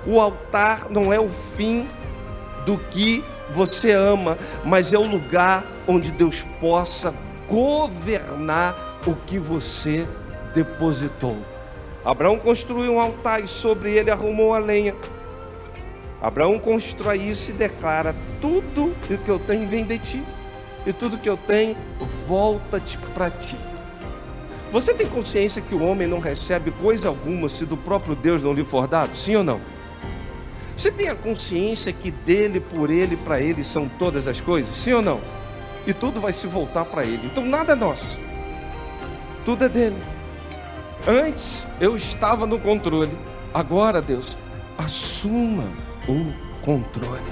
O altar não é o fim do que você ama, mas é o lugar onde Deus possa governar o que você depositou. Abraão construiu um altar e sobre ele arrumou a lenha. Abraão constrói isso e declara: tudo o que eu tenho vem de ti, e tudo que eu tenho volta-te para ti. Você tem consciência que o homem não recebe coisa alguma se do próprio Deus não lhe for dado? Sim ou não? Você tem a consciência que dele, por ele, para ele são todas as coisas? Sim ou não? E tudo vai se voltar para ele. Então nada é nosso, tudo é dele. Antes eu estava no controle, agora Deus, assuma o controle.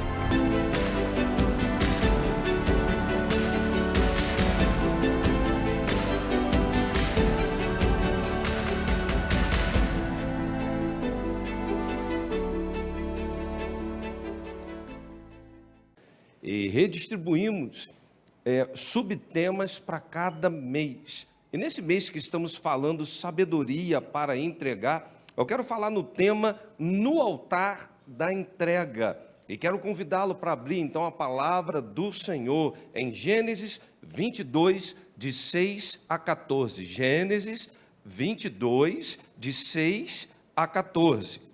E redistribuímos subtemas para cada mês. E nesse mês que estamos falando sabedoria para entregar, eu quero falar no tema no altar da entrega. E quero convidá-lo para abrir então a palavra do Senhor em Gênesis 22, de 6 a 14. Gênesis 22, de 6 a 14.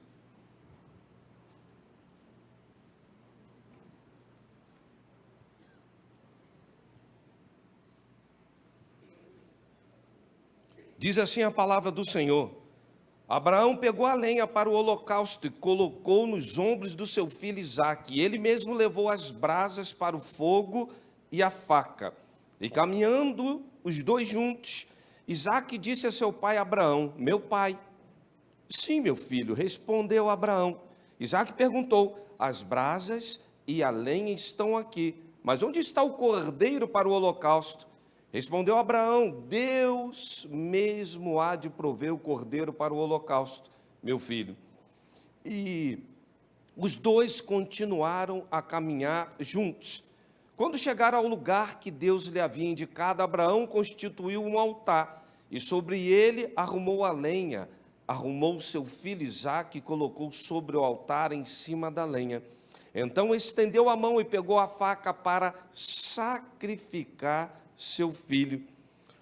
Diz assim a palavra do Senhor: Abraão pegou a lenha para o holocausto e colocou nos ombros do seu filho Isaque. Ele mesmo levou as brasas para o fogo e a faca. E caminhando os dois juntos, Isaque disse a seu pai Abraão: meu pai. Sim, meu filho, respondeu Abraão. Isaque perguntou: as brasas e a lenha estão aqui, mas onde está o cordeiro para o holocausto? Respondeu Abraão: Deus mesmo há de prover o cordeiro para o holocausto, meu filho. E os dois continuaram a caminhar juntos. Quando chegaram ao lugar que Deus lhe havia indicado, Abraão constituiu um altar e sobre ele arrumou a lenha, arrumou seu filho Isaque e colocou sobre o altar em cima da lenha. Então estendeu a mão e pegou a faca para sacrificar seu filho.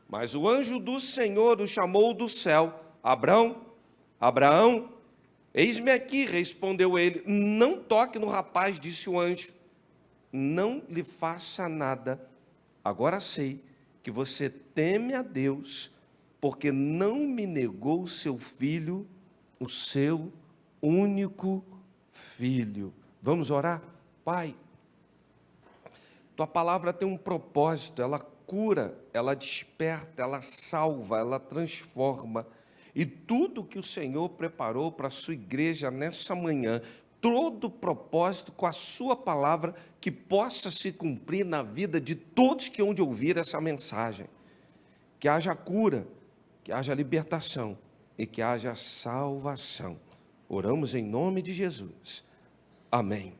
Mas o anjo do Senhor o chamou do céu: Abraão, Abraão. Eis-me aqui, respondeu ele. Não toque no rapaz, disse o anjo, não lhe faça nada. Agora sei que você teme a Deus, porque não me negou o seu filho, o seu único filho. Vamos orar? Pai, tua palavra tem um propósito, ela cura, ela desperta, ela salva, ela transforma. E tudo que o Senhor preparou para a sua igreja nessa manhã, todo o propósito com a sua palavra, que possa se cumprir na vida de todos que hão de ouvir essa mensagem. Que haja cura, que haja libertação e que haja salvação. Oramos em nome de Jesus. Amém.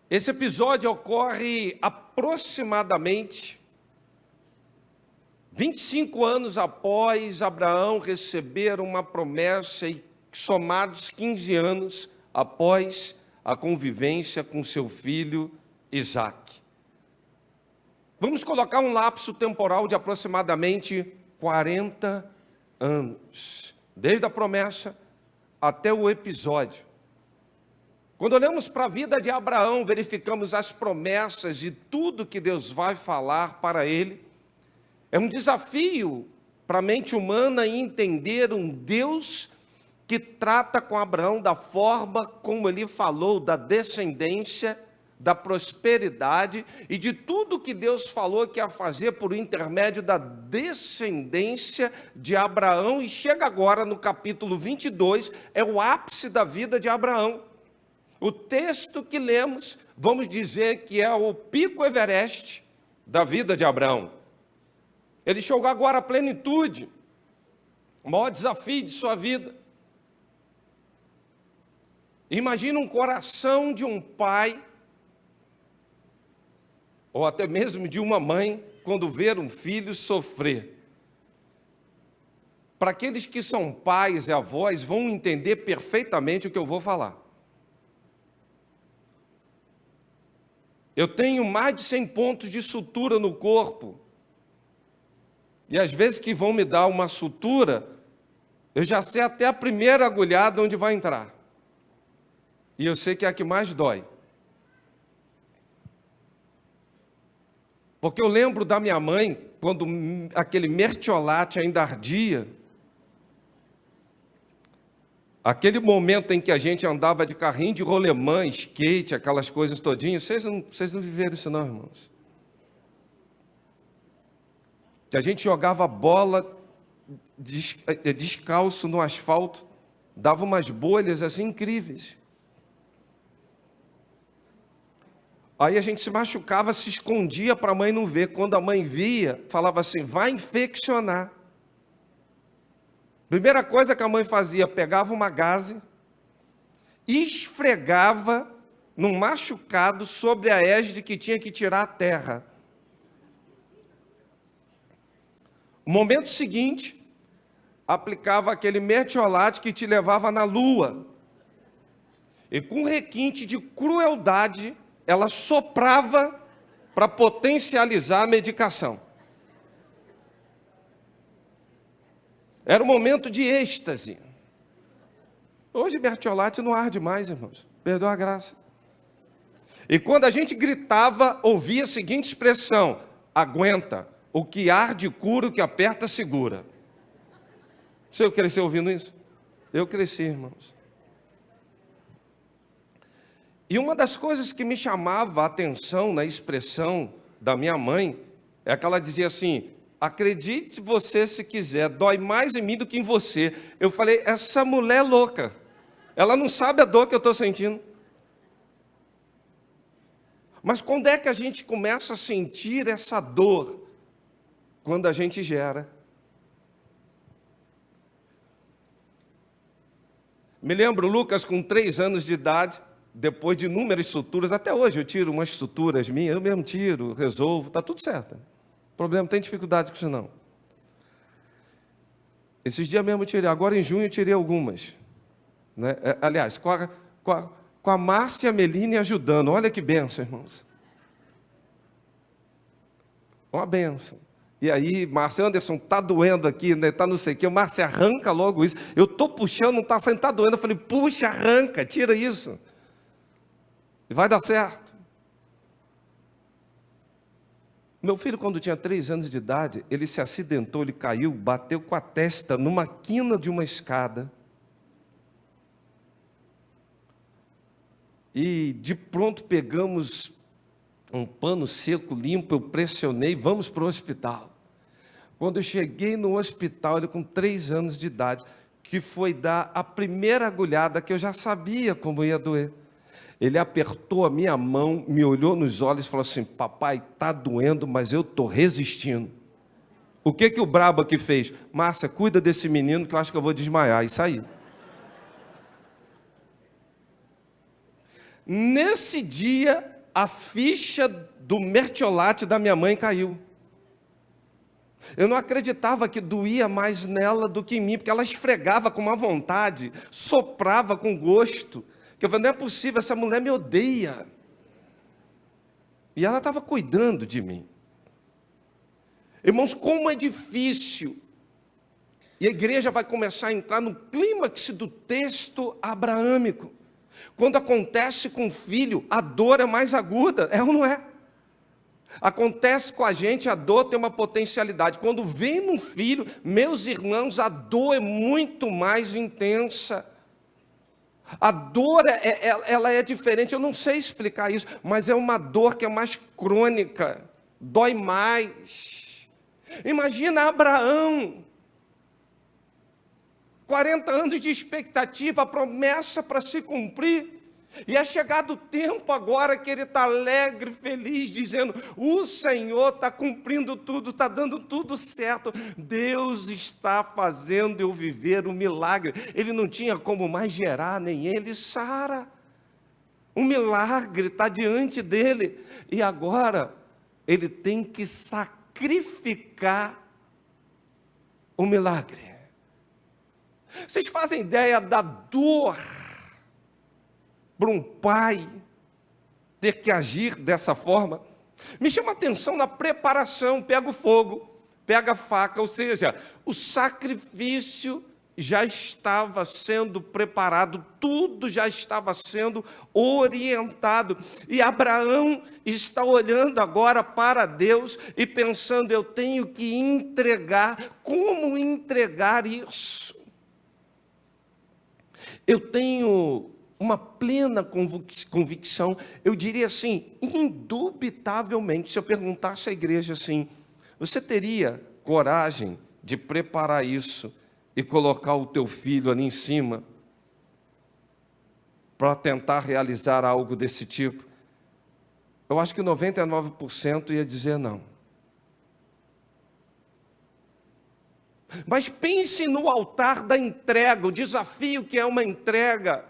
Esse episódio ocorre aproximadamente 25 anos após Abraão receber uma promessa e somados 15 anos após a convivência com seu filho Isaque. Vamos colocar um lapso temporal de aproximadamente 40 anos, desde a promessa até o episódio. Quando olhamos para a vida de Abraão, verificamos as promessas e tudo que Deus vai falar para ele. É um desafio para a mente humana entender um Deus que trata com Abraão da forma como ele falou, da descendência, da prosperidade e de tudo que Deus falou que ia fazer por intermédio da descendência de Abraão. E chega agora no capítulo 22, é o ápice da vida de Abraão. O texto que lemos, vamos dizer que é o pico Everest da vida de Abraão. Ele chegou agora à plenitude, o maior desafio de sua vida. Imagina um coração de um pai, ou até mesmo de uma mãe, quando ver um filho sofrer. para aqueles que são pais e avós, vão entender perfeitamente o que eu vou falar. Eu tenho mais de 100 pontos de sutura no corpo. E às vezes que vão me dar uma sutura, eu já sei até a primeira agulhada onde vai entrar. E eu sei que é a que mais dói. Porque eu lembro da minha mãe, quando aquele mertiolate ainda ardia, aquele momento em que a gente andava de carrinho de rolemã, skate, aquelas coisas todinhas, vocês não viveram isso não, irmãos? Que a gente jogava bola descalço no asfalto, dava umas bolhas assim incríveis. Aí a gente se machucava, se escondia para a mãe não ver. Quando a mãe via, falava assim, vai infeccionar. Primeira coisa que a mãe fazia, pegava uma gaze, esfregava num machucado sobre a égide que tinha que tirar a terra. No momento seguinte, aplicava aquele mertiolate que te levava na lua. E com requinte de crueldade, ela soprava para potencializar a medicação. Era um momento de êxtase. Hoje mertiolate não arde mais, irmãos. Perdoa a graça. E quando a gente gritava, ouvia a seguinte expressão: aguenta, o que arde cura, o que aperta segura. Você cresceu ouvindo isso? Eu cresci, irmãos. E uma das coisas que me chamava a atenção na expressão da minha mãe é que ela dizia assim: acredite você se quiser, dói mais em mim do que em você. Eu falei, essa mulher é louca. Ela não sabe a dor que eu estou sentindo. Mas quando é que a gente começa a sentir essa dor? Quando a gente gera. Me lembro Lucas com 3 anos de idade, depois de inúmeras suturas, até hoje eu tiro umas suturas minhas, eu mesmo tiro, resolvo, está tudo certo. O problema, não tem dificuldade com isso não. Esses dias mesmo eu tirei, agora em junho eu tirei algumas. Né? Aliás, com a Márcia Meline ajudando, olha que benção, irmãos. Uma benção. E aí, Márcia, Anderson, está doendo aqui, né? Está não sei o quê, Márcia, arranca logo isso. Eu estou puxando, não está saindo, está doendo. Eu falei, puxa, arranca, tira isso. E vai dar certo. Meu filho, quando tinha 3 anos de idade, ele se acidentou, ele caiu, bateu com a testa numa quina de uma escada. E de pronto pegamos um pano seco, limpo, eu pressionei, vamos para o hospital. Quando eu cheguei no hospital, ele com 3 anos de idade, que foi dar a primeira agulhada, que eu já sabia como ia doer. Ele apertou a minha mão, me olhou nos olhos e falou assim, papai, está doendo, mas eu estou resistindo. O que o brabo aqui fez? Márcia, cuida desse menino que eu acho que eu vou desmaiar. E saí. Nesse dia, a ficha do mertiolate da minha mãe caiu. Eu não acreditava que doía mais nela do que em mim, porque ela esfregava com uma vontade, soprava com gosto. Que eu falei, não é possível, essa mulher me odeia. E ela estava cuidando de mim. Irmãos, como é difícil. E a igreja vai começar a entrar no clímax do texto abraâmico. Quando acontece com o filho, a dor é mais aguda, é ou não é? Acontece com a gente, a dor tem uma potencialidade. Quando vem num filho, meus irmãos, a dor é muito mais intensa. A dor, ela é diferente, eu não sei explicar isso, mas é uma dor que é mais crônica, dói mais. Imagina Abraão, 40 anos de expectativa, a promessa para se cumprir, e é chegado o tempo agora que ele está alegre, feliz, dizendo, o Senhor está cumprindo tudo, está dando tudo certo, Deus está fazendo eu viver um milagre. Ele não tinha como mais gerar, nem ele, Sara. Um milagre está diante dele, e agora ele tem que sacrificar o milagre. Vocês fazem ideia da dor para um pai ter que agir dessa forma? Me chama a atenção na preparação, pega o fogo, pega a faca, ou seja, o sacrifício já estava sendo preparado, tudo já estava sendo orientado, e Abraão está olhando agora para Deus e pensando, eu tenho que entregar, como entregar isso? Eu tenho uma plena convicção, eu diria assim, indubitavelmente, se eu perguntasse à igreja assim, você teria coragem de preparar isso e colocar o teu filho ali em cima para tentar realizar algo desse tipo? Eu acho que 99% ia dizer não. Mas pense no altar da entrega, o desafio que é uma entrega.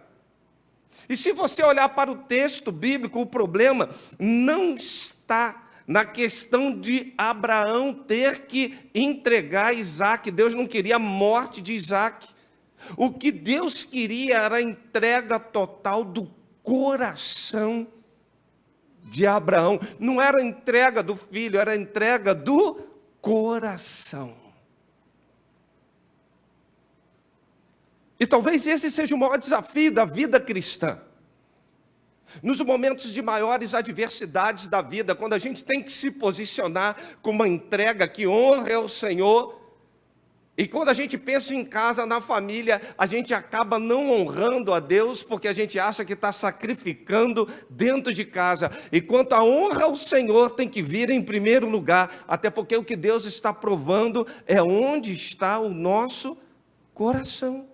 E se você olhar para o texto bíblico, o problema não está na questão de Abraão ter que entregar Isaac. Deus não queria a morte de Isaac. O que Deus queria era a entrega total do coração de Abraão. Não era a entrega do filho, era a entrega do coração. E talvez esse seja o maior desafio da vida cristã. Nos momentos de maiores adversidades da vida, quando a gente tem que se posicionar com uma entrega que honra ao Senhor, e quando a gente pensa em casa, na família, a gente acaba não honrando a Deus, porque a gente acha que está sacrificando dentro de casa. E quanto à honra ao Senhor tem que vir em primeiro lugar, até porque o que Deus está provando é onde está o nosso coração.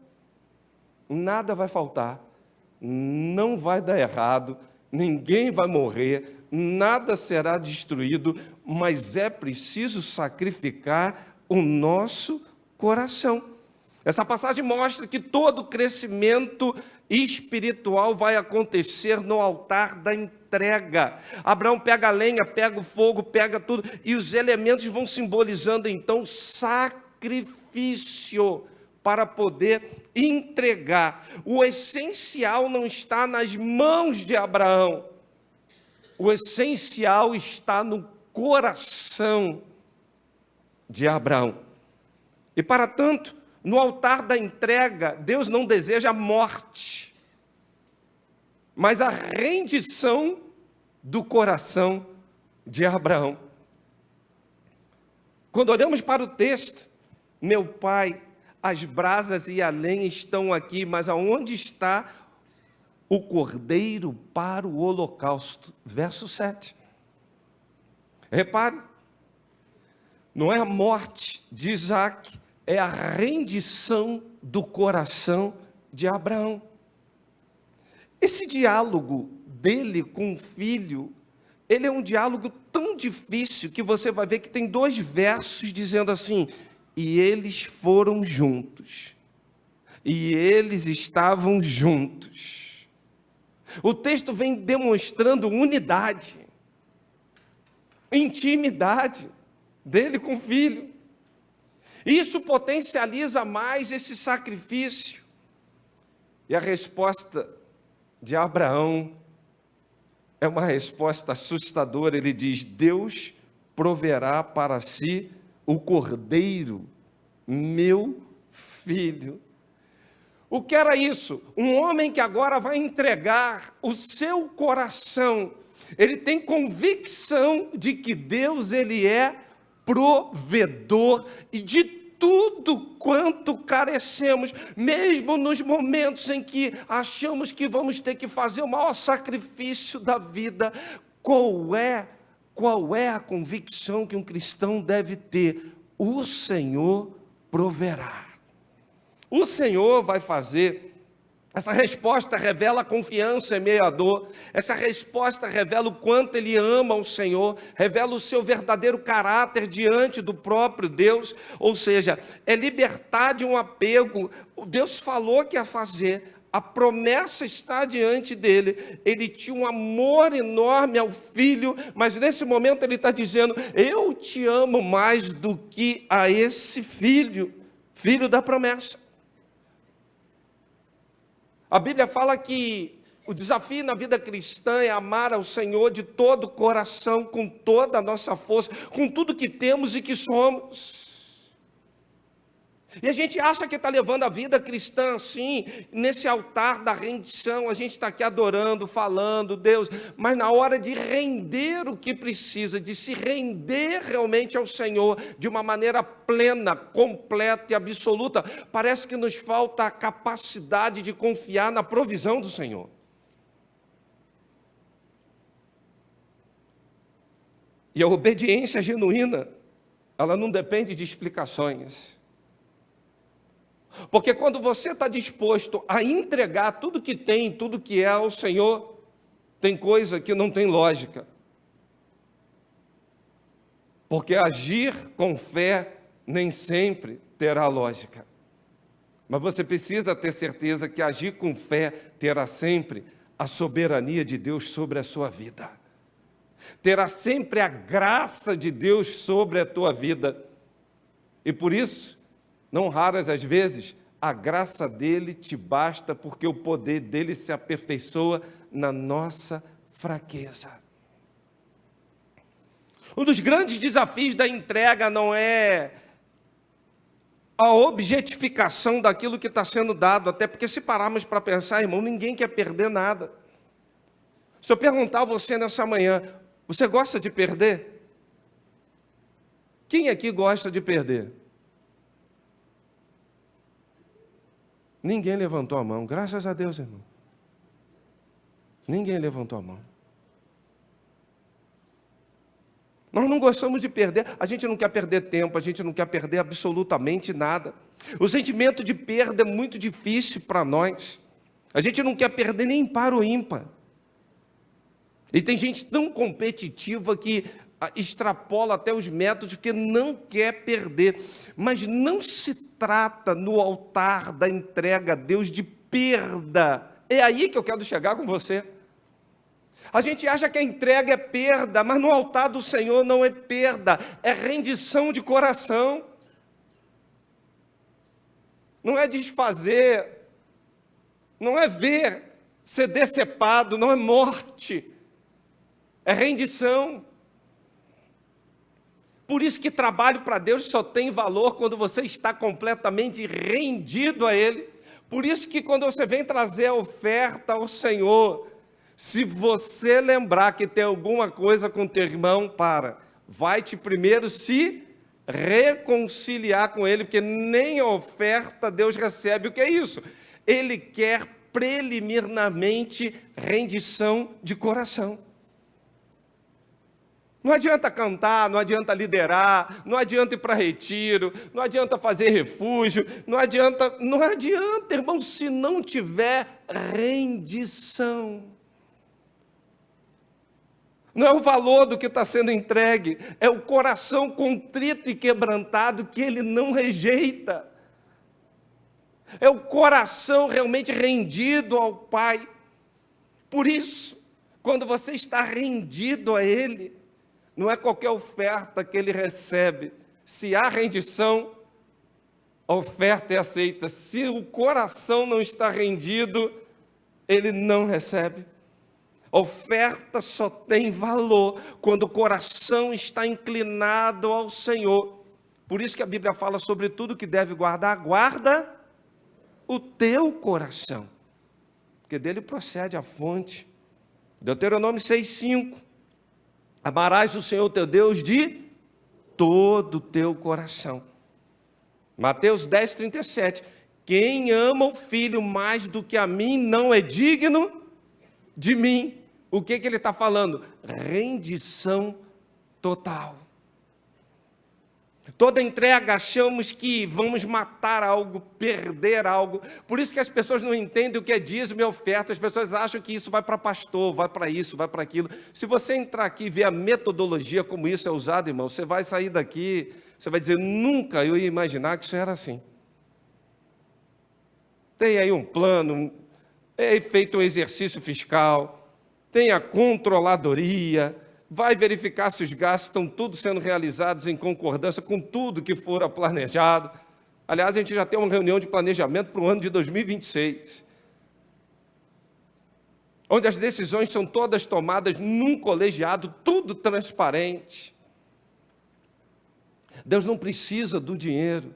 Nada vai faltar, não vai dar errado, ninguém vai morrer, nada será destruído, mas é preciso sacrificar o nosso coração. Essa passagem mostra que todo crescimento espiritual vai acontecer no altar da entrega. Abraão pega a lenha, pega o fogo, pega tudo, e os elementos vão simbolizando então sacrifício para poder entregar. O essencial não está nas mãos de Abraão, o essencial está no coração de Abraão. E para tanto, no altar da entrega, Deus não deseja a morte, mas a rendição do coração de Abraão. Quando olhamos para o texto, meu pai, as brasas e a lenha estão aqui, mas aonde está o cordeiro para o holocausto? Verso 7. Repare, não é a morte de Isaac, é a rendição do coração de Abraão. Esse diálogo dele com o filho, ele é um diálogo tão difícil que você vai ver que tem 2 versos dizendo assim: e eles foram juntos, e eles estavam juntos. O texto vem demonstrando unidade, intimidade dele com o filho. Isso potencializa mais esse sacrifício. E a resposta de Abraão é uma resposta assustadora. Ele diz: Deus proverá para si o cordeiro, meu filho. O que era isso? Um homem que agora vai entregar o seu coração. Ele tem convicção de que Deus, ele é provedor e de tudo quanto carecemos, mesmo nos momentos em que achamos que vamos ter que fazer o maior sacrifício da vida. Qual é a convicção que um cristão deve ter? O Senhor proverá. O Senhor vai fazer. Essa resposta revela a confiança em meio à dor. Essa resposta revela o quanto ele ama o Senhor, revela o seu verdadeiro caráter diante do próprio Deus. Ou seja, é libertar de um apego. Deus falou que ia fazer, a promessa está diante dele. Ele tinha um amor enorme ao filho, mas nesse momento ele está dizendo: eu te amo mais do que a esse filho, filho da promessa. A Bíblia fala que o desafio na vida cristã é amar ao Senhor de todo o coração, com toda a nossa força, com tudo que temos e que somos. E a gente acha que está levando a vida cristã assim, nesse altar da rendição, a gente está aqui adorando, falando, Deus, mas na hora de render o que precisa, de se render realmente ao Senhor, de uma maneira plena, completa e absoluta, parece que nos falta a capacidade de confiar na provisão do Senhor. E a obediência genuína, ela não depende de explicações. Porque quando você está disposto a entregar tudo que tem, tudo que é ao Senhor, tem coisa que não tem lógica. Porque agir com fé nem sempre terá lógica. Mas você precisa ter certeza que agir com fé terá sempre a soberania de Deus sobre a sua vida. Terá sempre a graça de Deus sobre a tua vida. E por isso, não raras as vezes, a graça dele te basta, porque o poder dele se aperfeiçoa na nossa fraqueza. Um dos grandes desafios da entrega não é a objetificação daquilo que está sendo dado, até porque se pararmos para pensar, irmão, ninguém quer perder nada. Se eu perguntar a você nessa manhã, você gosta de perder? Quem aqui gosta de perder? Ninguém levantou a mão, graças a Deus, irmão. Ninguém levantou a mão. Nós não gostamos de perder, a gente não quer perder tempo, a gente não quer perder absolutamente nada. O sentimento de perda é muito difícil para nós. A gente não quer perder nem para o ímpar. E tem gente tão competitiva que extrapola até os métodos porque não quer perder. Mas não se trata no altar da entrega a Deus de perda. É aí que eu quero chegar com você. A gente acha que a entrega é perda, mas no altar do Senhor não é perda, é rendição de coração. Não é desfazer, não é ver ser decepado, não é morte, é rendição. Por isso que trabalho para Deus só tem valor quando você está completamente rendido a Ele. Por isso que quando você vem trazer a oferta ao Senhor, se você lembrar que tem alguma coisa com teu irmão, vai-te primeiro se reconciliar com ele, porque nem a oferta Deus recebe. O que é isso? Ele quer preliminarmente rendição de coração. Não adianta cantar, não adianta liderar, não adianta ir para retiro, não adianta fazer refúgio, não adianta, irmão, se não tiver rendição. Não é o valor do que está sendo entregue, é o coração contrito e quebrantado que ele não rejeita. É o coração realmente rendido ao Pai. Por isso, quando você está rendido a Ele, não é qualquer oferta que Ele recebe. Se há rendição, a oferta é aceita. Se o coração não está rendido, Ele não recebe. A oferta só tem valor quando o coração está inclinado ao Senhor. Por isso que a Bíblia fala sobre tudo que deve guardar. Guarda o teu coração, porque dele procede a fonte. Deuteronômio 6,5. Amarás o Senhor teu Deus de todo o teu coração. Mateus 10,37. Quem ama o filho mais do que a mim não é digno de mim. O que ele está falando? Rendição total. Toda entrega achamos que vamos matar algo, perder algo. Por isso que as pessoas não entendem o que é dízimo e oferta. As pessoas acham que isso vai para pastor, vai para isso, vai para aquilo. Se você entrar aqui e ver a metodologia como isso é usado, irmão, você vai sair daqui, você vai dizer, nunca eu ia imaginar que isso era assim. Tem aí um plano, é feito um exercício fiscal, tem a controladoria, vai verificar se os gastos estão todos sendo realizados em concordância com tudo que for planejado. Aliás, a gente já tem uma reunião de planejamento para o ano de 2026. onde as decisões são todas tomadas num colegiado, tudo transparente. Deus não precisa do dinheiro,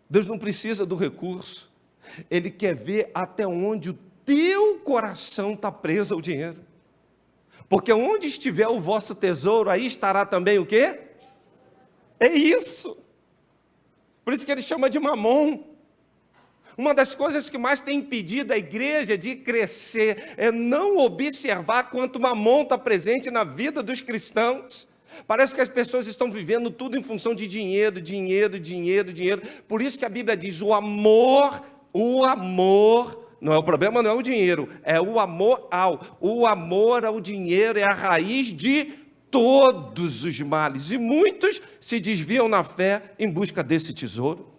Deus não precisa do recurso, Ele quer ver até onde o teu coração está preso ao dinheiro, porque onde estiver o vosso tesouro, aí estará também o quê? É isso, por isso que ele chama de mamon. Uma das coisas que mais tem impedido a igreja de crescer é não observar quanto mamon está presente na vida dos cristãos. Parece que as pessoas estão vivendo tudo em função de dinheiro, dinheiro, dinheiro, dinheiro. Por isso que a Bíblia diz, o amor, não é o problema, não é o dinheiro, é o amor ao dinheiro é a raiz de todos os males. E muitos se desviam na fé em busca desse tesouro.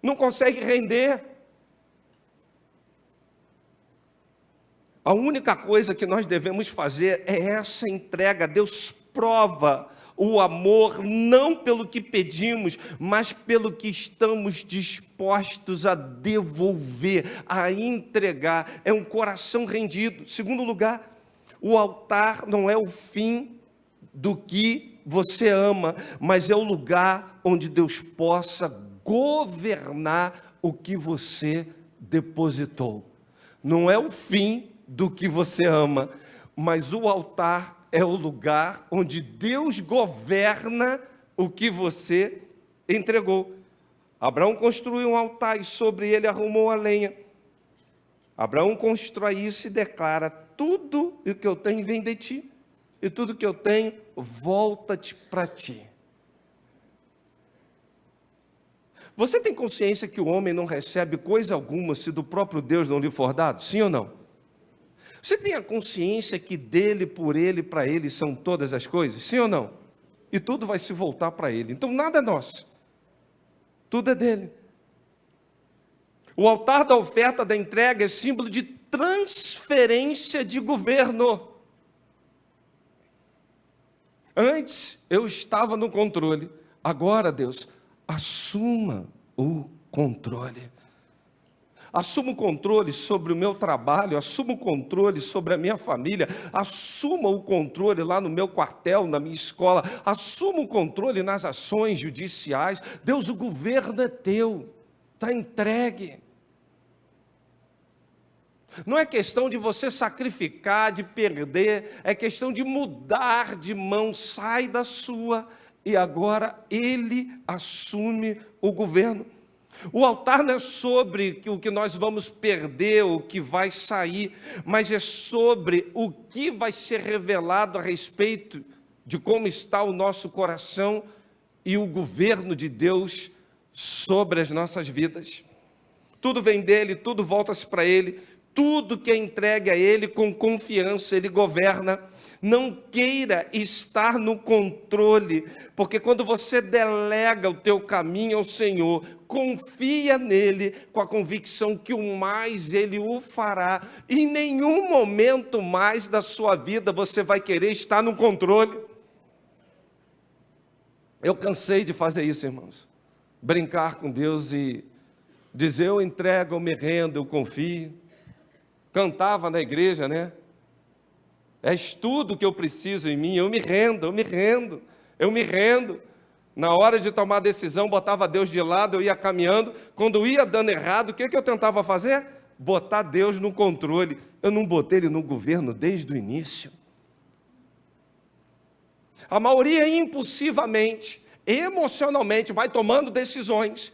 Não consegue render. A única coisa que nós devemos fazer é essa entrega. Deus prova o amor não pelo que pedimos, mas pelo que estamos dispostos a devolver, a entregar. É um coração rendido. Segundo lugar, o altar não é o fim do que você ama, mas é o lugar onde Deus possa governar o que você depositou. Não é o fim do que você ama, mas o altar é o lugar onde Deus governa o que você entregou. Abraão construiu um altar e sobre ele arrumou a lenha. Abraão constrói isso e declara, tudo o que eu tenho vem de ti, e tudo que eu tenho volta-te para ti. Você tem consciência que o homem não recebe coisa alguma se do próprio Deus não lhe for dado? Sim ou não? Você tem a consciência que dele, por ele, para ele são todas as coisas? Sim ou não? E tudo vai se voltar para ele. Então nada é nosso. Tudo é dele. O altar da oferta, da entrega, é símbolo de transferência de governo. Antes eu estava no controle. Agora, Deus, assuma o controle. Assuma o controle sobre o meu trabalho, assuma o controle sobre a minha família, assuma o controle lá no meu quartel, na minha escola, assuma o controle nas ações judiciais. Deus, o governo é teu, está entregue. Não é questão de você sacrificar, de perder, é questão de mudar de mão, sai da sua, e agora Ele assume o governo. O altar não é sobre o que nós vamos perder, o que vai sair, mas é sobre o que vai ser revelado a respeito de como está o nosso coração e o governo de Deus sobre as nossas vidas. Tudo vem dele, tudo volta-se para ele, tudo que é entregue a ele com confiança, ele governa. Não queira estar no controle, porque quando você delega o teu caminho ao Senhor, confia nele com a convicção que o mais ele o fará. Em nenhum momento mais da sua vida você vai querer estar no controle. Eu cansei de fazer isso, irmãos. Brincar com Deus e dizer eu entrego, eu me rendo, eu confio. Cantava na igreja, né? És tudo que eu preciso em mim, eu me rendo, eu me rendo, eu me rendo. Na hora de tomar a decisão, botava Deus de lado, eu ia caminhando. Quando ia dando errado, o que eu tentava fazer? Botar Deus no controle. Eu não botei Ele no governo desde o início. A maioria impulsivamente, emocionalmente, vai tomando decisões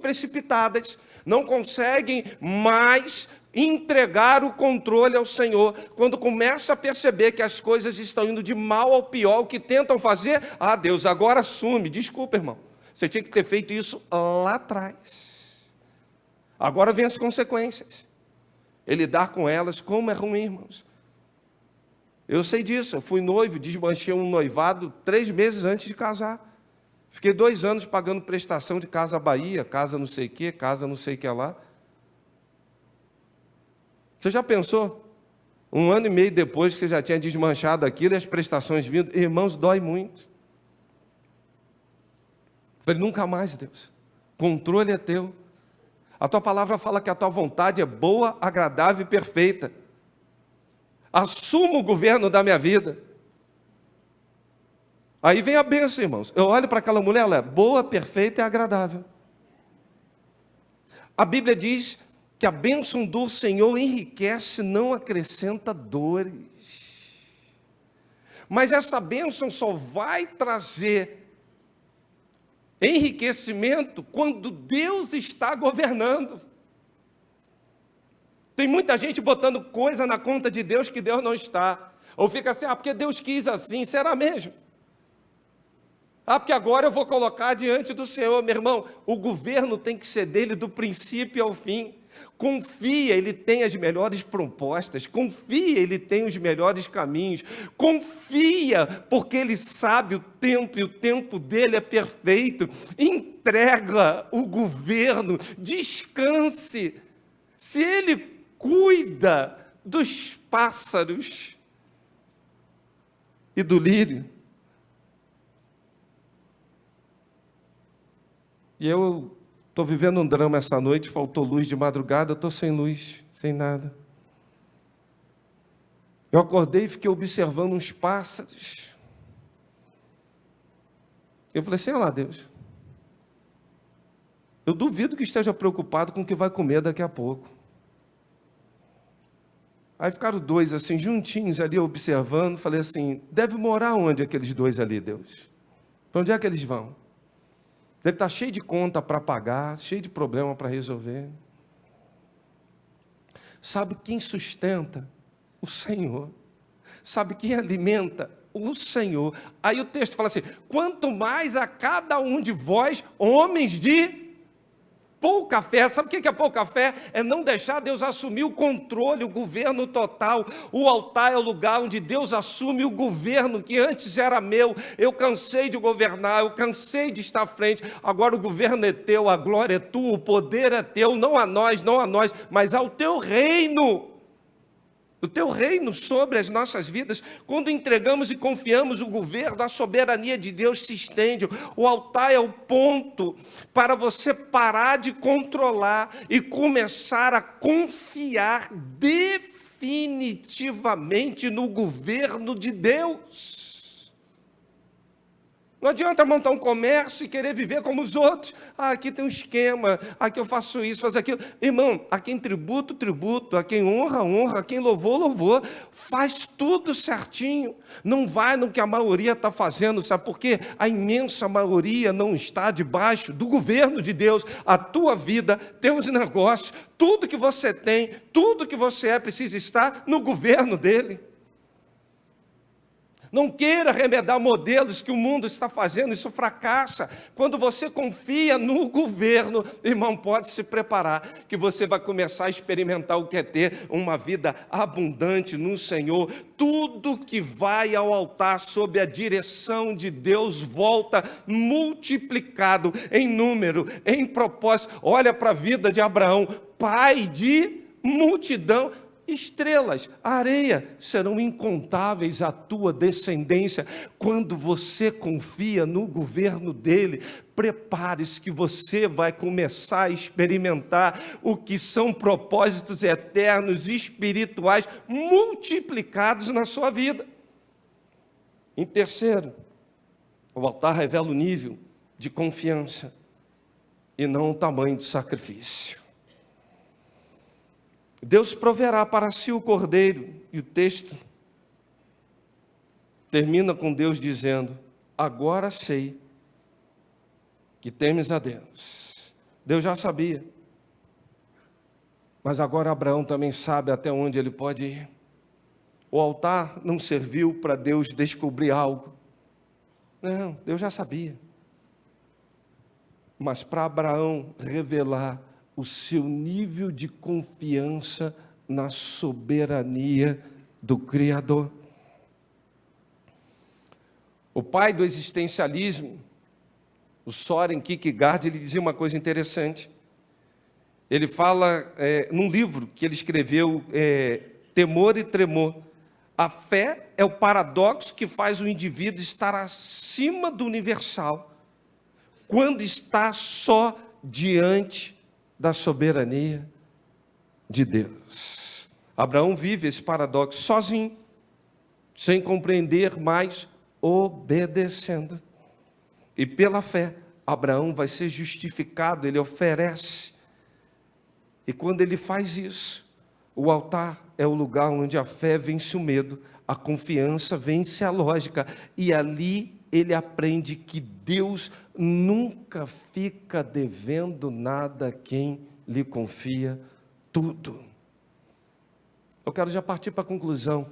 precipitadas, não conseguem mais entregar o controle ao Senhor. Quando começa a perceber que as coisas estão indo de mal ao pior, o que tentam fazer? Ah, Deus, agora assume. Desculpa, irmão, você tinha que ter feito isso lá atrás. Agora vem as consequências. E lidar com elas, como é ruim, irmãos. Eu sei disso, eu fui noivo, desmanchei um noivado 3 meses antes de casar. Fiquei 2 anos pagando prestação de Casa Bahia, casa não sei o que, casa não sei o que lá. Você já pensou? 1 ano e meio depois que você já tinha desmanchado aquilo e as prestações vindo, irmãos, dói muito. Eu falei, nunca mais, Deus. Controle é teu. A tua palavra fala que a tua vontade é boa, agradável e perfeita. Assuma o governo da minha vida. Aí vem a bênção, irmãos. Eu olho para aquela mulher, ela é boa, perfeita e agradável. A Bíblia diz que a bênção do Senhor enriquece, não acrescenta dores. Mas essa bênção só vai trazer enriquecimento quando Deus está governando. Tem muita gente botando coisa na conta de Deus que Deus não está. Ou fica assim, porque Deus quis assim, será mesmo? Porque agora eu vou colocar diante do Senhor, meu irmão, o governo tem que ser dele do princípio ao fim. Confia, ele tem as melhores propostas, confia, ele tem os melhores caminhos, confia, porque ele sabe o tempo e o tempo dele é perfeito. Entrega o governo, descanse. Se ele cuida dos pássaros e do lírio, e eu estou vivendo um drama essa noite, faltou luz de madrugada, eu estou sem luz, sem nada. Eu acordei e fiquei observando uns pássaros. Eu falei assim, olha lá, Deus, eu duvido que esteja preocupado com o que vai comer daqui a pouco. Aí ficaram dois assim, juntinhos ali, observando, falei assim, deve morar onde aqueles dois ali, Deus? Para onde é que eles vão? Deve estar cheio de conta para pagar, cheio de problema para resolver. Sabe quem sustenta? O Senhor. Sabe quem alimenta? O Senhor. Aí o texto fala assim, quanto mais a cada um de vós, homens de pouca fé. Sabe o que é pouca fé? É não deixar Deus assumir o controle, o governo total. O altar é o lugar onde Deus assume o governo que antes era meu. Eu cansei de governar, eu cansei de estar à frente. Agora o governo é teu, a glória é tua, o poder é teu, não a nós, mas ao teu reino. O teu reino sobre as nossas vidas. Quando entregamos e confiamos o governo, a soberania de Deus se estende. O altar é o ponto para você parar de controlar e começar a confiar definitivamente no governo de Deus. Não adianta montar um comércio e querer viver como os outros. Aqui tem um esquema, aqui eu faço isso, faço aquilo. Irmão, a quem tributo, tributo, a quem honra, honra, a quem louvor, louvor. Faz tudo certinho. Não vai no que a maioria está fazendo, sabe por quê? A imensa maioria não está debaixo do governo de Deus. A tua vida, teus negócios, tudo que você tem, tudo que você é, precisa estar no governo dele. Não queira remedar modelos que o mundo está fazendo, isso fracassa. Quando você confia no governo, irmão, pode se preparar, que você vai começar a experimentar o que é ter uma vida abundante no Senhor. Tudo que vai ao altar sob a direção de Deus volta multiplicado em número, em propósito. Olha para a vida de Abraão, pai de multidão. Estrelas, areia, serão incontáveis a tua descendência. Quando você confia no governo dele, prepare-se que você vai começar a experimentar o que são propósitos eternos, espirituais, multiplicados na sua vida. Em terceiro, o altar revela o nível de confiança e não o tamanho do sacrifício. Deus proverá para si o cordeiro, e o texto termina com Deus dizendo, agora sei que temes a Deus. Deus já sabia, mas agora Abraão também sabe até onde ele pode ir. O altar não serviu para Deus descobrir algo, não, Deus já sabia, mas para Abraão revelar o seu nível de confiança na soberania do Criador. O pai do existencialismo, o Soren Kierkegaard, ele dizia uma coisa interessante. Ele fala, num livro que ele escreveu, Temor e Tremor, a fé é o paradoxo que faz o indivíduo estar acima do universal, quando está só diante da soberania de Deus. Abraão vive esse paradoxo sozinho, sem compreender, mas obedecendo. E pela fé, Abraão vai ser justificado, ele oferece. E quando ele faz isso, o altar é o lugar onde a fé vence o medo, a confiança vence a lógica, e ali ele aprende que Deus nunca fica devendo nada a quem lhe confia tudo. Eu quero já partir para a conclusão.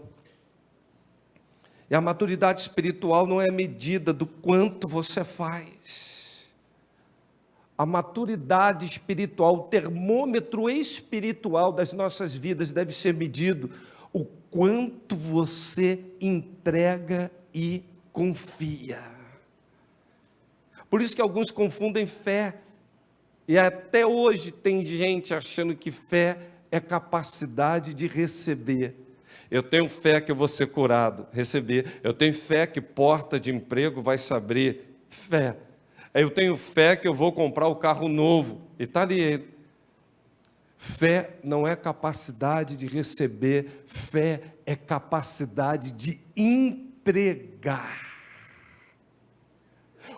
E a maturidade espiritual não é medida do quanto você faz. A maturidade espiritual, o termômetro espiritual das nossas vidas deve ser medido o quanto você entrega e confia. Por isso que alguns confundem fé. E até hoje tem gente achando que fé é capacidade de receber. Eu tenho fé que eu vou ser curado, receber. Eu tenho fé que porta de emprego vai se abrir, fé. Eu tenho fé que eu vou comprar o carro novo, e está ali ele. Fé não é capacidade de receber, fé é capacidade de entregar.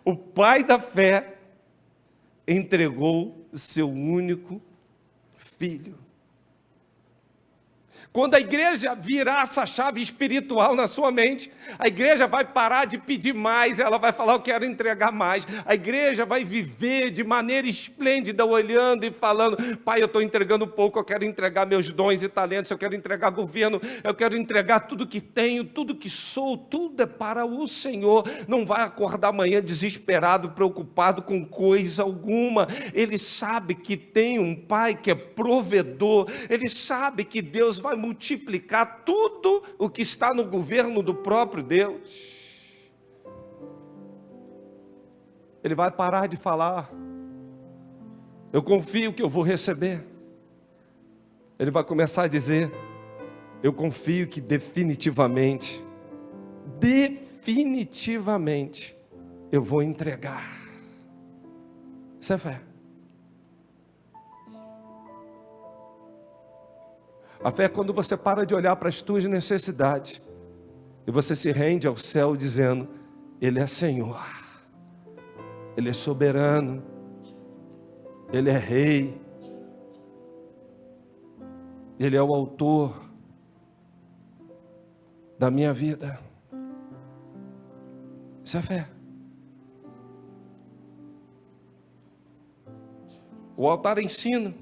O pai da fé entregou seu único filho. Quando a igreja virar essa chave espiritual na sua mente, a igreja vai parar de pedir mais, ela vai falar, eu quero entregar mais. A igreja vai viver de maneira esplêndida, olhando e falando, pai, eu estou entregando pouco, eu quero entregar meus dons e talentos, eu quero entregar governo, eu quero entregar tudo que tenho, tudo que sou, tudo é para o Senhor. Não vai acordar amanhã desesperado, preocupado com coisa alguma. Ele sabe que tem um pai que é provedor, ele sabe que Deus vai multiplicar tudo o que está no governo do próprio Deus. Ele vai parar de falar, eu confio que eu vou receber. Ele vai começar a dizer, eu confio que definitivamente eu vou entregar. Isso é fé. A fé é quando você para de olhar para as tuas necessidades e você se rende ao céu dizendo, Ele é Senhor, Ele é soberano, Ele é Rei, Ele é o autor da minha vida. Isso é fé. O altar ensina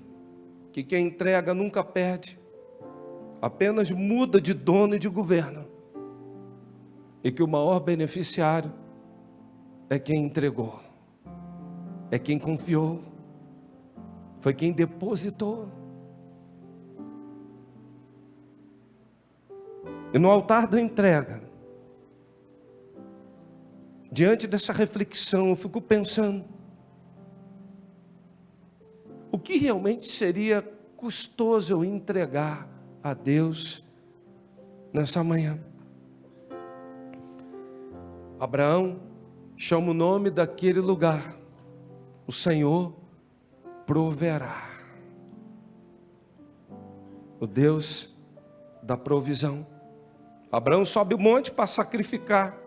que quem entrega nunca perde, apenas muda de dono e de governo, e que o maior beneficiário é quem entregou, é quem confiou, foi quem depositou. E no altar da entrega, diante dessa reflexão, eu fico pensando, o que realmente seria custoso eu entregar a Deus nessa manhã? Abraão chama o nome daquele lugar, o Senhor proverá. O Deus da provisão. Abraão sobe o monte para sacrificar.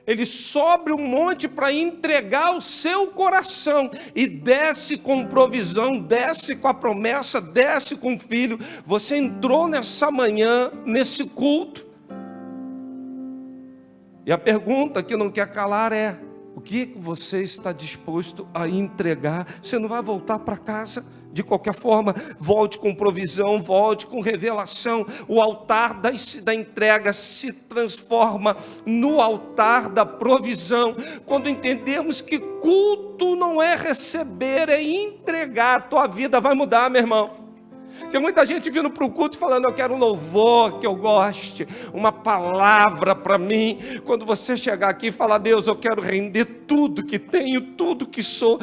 Ele sobe o monte para entregar o seu coração e desce com provisão, desce com a promessa, desce com o filho. Você entrou nessa manhã, nesse culto, e a pergunta que não quer calar é, o que você está disposto a entregar? Você não vai voltar para casa de qualquer forma. Volte com provisão, volte com revelação. O altar da entrega se transforma no altar da provisão, quando entendemos que culto não é receber, é entregar. A tua vida vai mudar, meu irmão. Tem muita gente vindo para o culto falando, eu quero um louvor que eu goste, uma palavra para mim. Quando você chegar aqui e falar, Deus, eu quero render tudo que tenho, tudo que sou,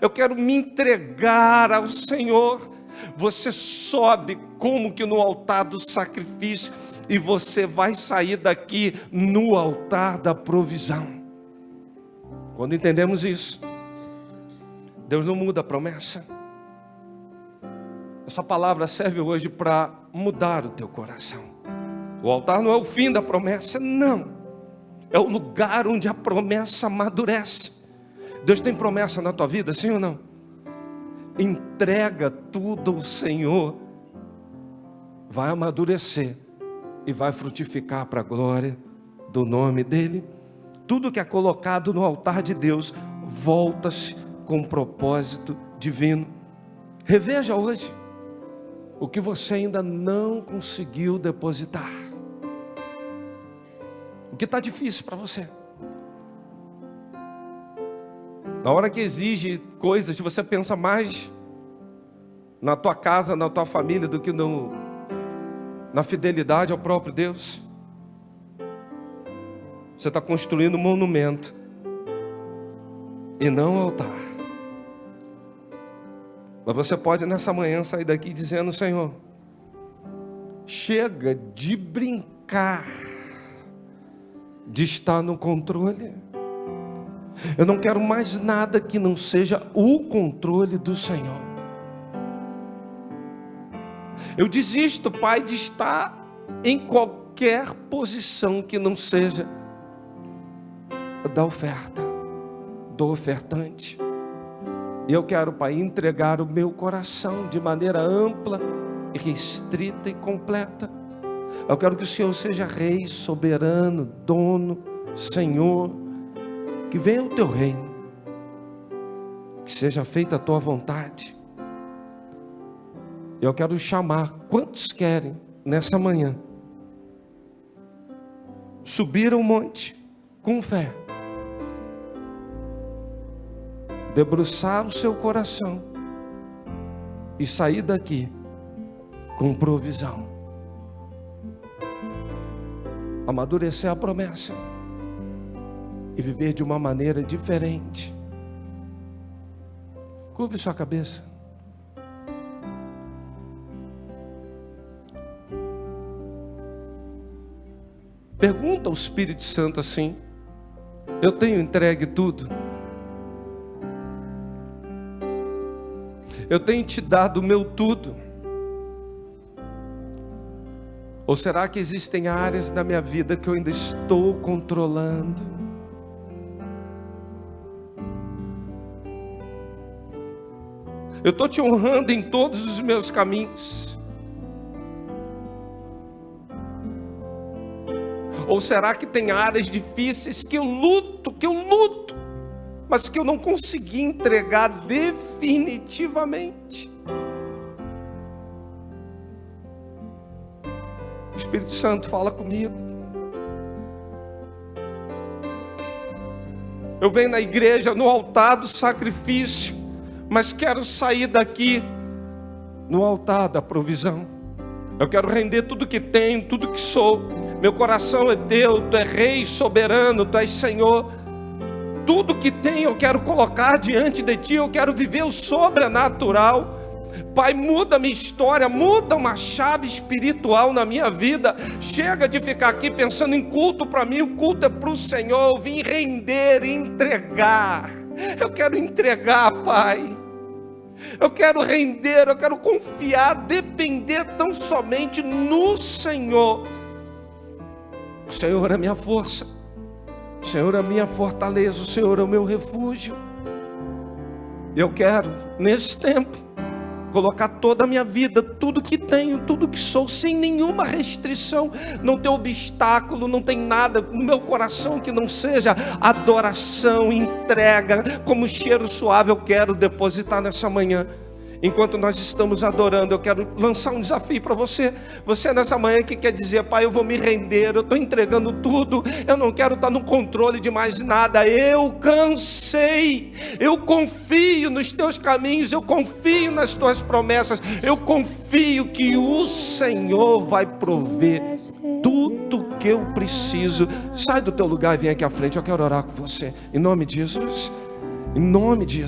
eu quero me entregar ao Senhor. Você sobe como que no altar do sacrifício, e você vai sair daqui no altar da provisão. Quando entendemos isso, Deus não muda a promessa. Essa palavra serve hoje para mudar o teu coração. O altar não é o fim da promessa, não. É o lugar onde a promessa amadurece. Deus tem promessa na tua vida, sim ou não? Entrega tudo ao Senhor. Vai amadurecer e vai frutificar para a glória do nome dEle. Tudo que é colocado no altar de Deus volta-se com um propósito divino. Reveja hoje o que você ainda não conseguiu depositar. O que está difícil para você. Na hora que exige coisas, você pensa mais na tua casa, na tua família, do que na fidelidade ao próprio Deus. Você está construindo um monumento e não um altar. Mas você pode nessa manhã sair daqui dizendo: Senhor, chega de brincar de estar no controle. Eu não quero mais nada que não seja o controle do Senhor. Eu desisto, Pai, de estar em qualquer posição que não seja da oferta, do ofertante. E eu quero, Pai, entregar o meu coração de maneira ampla, restrita e completa. Eu quero que o Senhor seja Rei, soberano, dono, Senhor. Que venha o teu reino. Que seja feita a tua vontade. Eu quero chamar quantos querem nessa manhã subir ao monte com fé, debruçar o seu coração e sair daqui com provisão, amadurecer a promessa e viver de uma maneira diferente. Curve sua cabeça. Pergunta ao Espírito Santo assim: eu tenho entregue tudo? Eu tenho te dado o meu tudo? Ou será que existem áreas da minha vida que eu ainda estou controlando? Eu estou te honrando em todos os meus caminhos? Ou será que tem áreas difíceis que eu luto, mas que eu não consegui entregar definitivamente? Espírito Santo, fala comigo. Eu venho na igreja, no altar do sacrifício, mas quero sair daqui no altar da provisão. Eu quero render tudo que tenho, tudo que sou. Meu coração é teu, tu é Rei soberano, tu és Senhor. Tudo que tenho eu quero colocar diante de ti. Eu quero viver o sobrenatural. Pai, muda a minha história, muda uma chave espiritual na minha vida. Chega de ficar aqui pensando em culto para mim. O culto é para o Senhor. Eu vim render, entregar. Eu quero entregar, Pai. Eu quero render, eu quero confiar, depender tão somente no Senhor. O Senhor é a minha força, o Senhor é a minha fortaleza, o Senhor é o meu refúgio. Eu quero, nesse tempo, colocar toda a minha vida, tudo que tenho, tudo que sou, sem nenhuma restrição. Não tem obstáculo, não tem nada no meu coração que não seja adoração, entrega, como cheiro suave. Eu quero depositar nessa manhã. Enquanto nós estamos adorando, eu quero lançar um desafio para você. Você nessa manhã que quer dizer: Pai, eu vou me render, eu estou entregando tudo, eu não quero estar no controle de mais nada. Eu cansei, eu confio nos teus caminhos, eu confio nas tuas promessas, eu confio que o Senhor vai prover tudo que eu preciso. Sai do teu lugar e vem aqui à frente, eu quero orar com você, em nome de Jesus, em nome de Jesus.